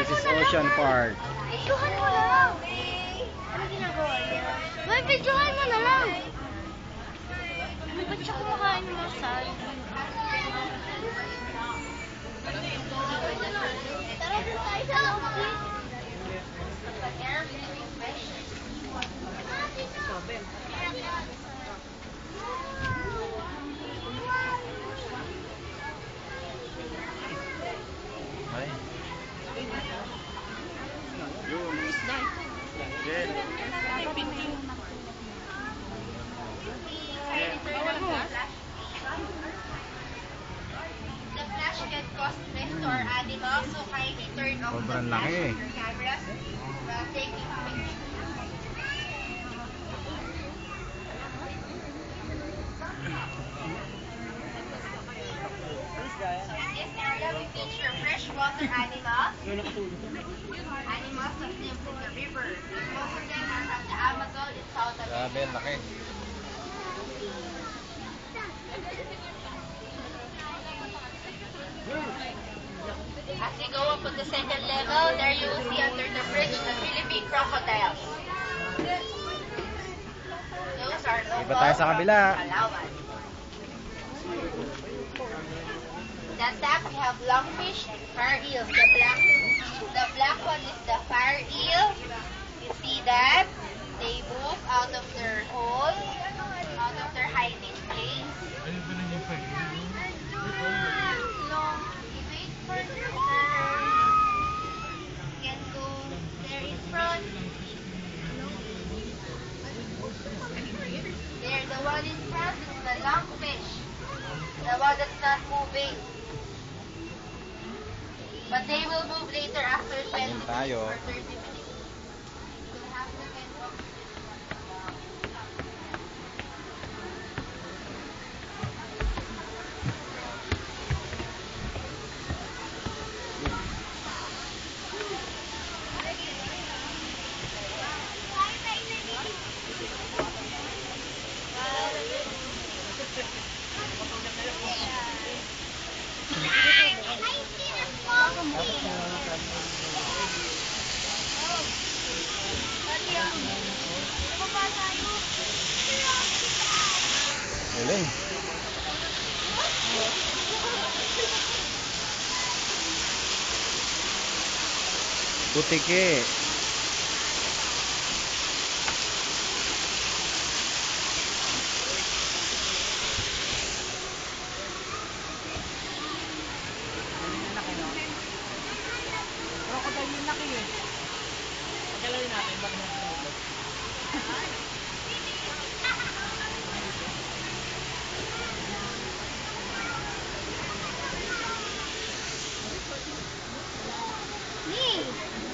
This is Ocean Park. Videohan mo na lang. Ano ginagawa niya? May videohan mo na lang. Ba't siya kumakain ng masal? Tara doon tayo sa loob, please. Ay. The flash can cause stress to our animals, so kindly turn off the Sobrang flash laki. of your cameras while taking pictures. In this area, we feature freshwater animals. Animals that live in the river. Most of them are from the Amazon in South America. Grabe, laki. As you go up on the second level, there you will see under the bridge the Philippine crocodiles. Those are Iba local tayo sa kabila. from Palawan. That top we have lungfish, fire eels. The black one is the fire eel. You see that? They move out of their hole, out of their hiding place. Long, wait for their turn. Can go there in front. There, the one in front is the lungfish. The one that's not moving. But they will move later after 20 Ayun minutes tayo. or 30 minutes. You'll have to get off this one. Galing. Butike. Crocodile yung laki eh. Pagkalawin natin, bago natin tumulog.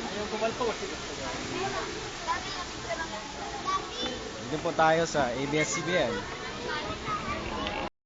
Ayaw kumalpo kasi gusto niya. Dito po tayo sa ABS-CBN.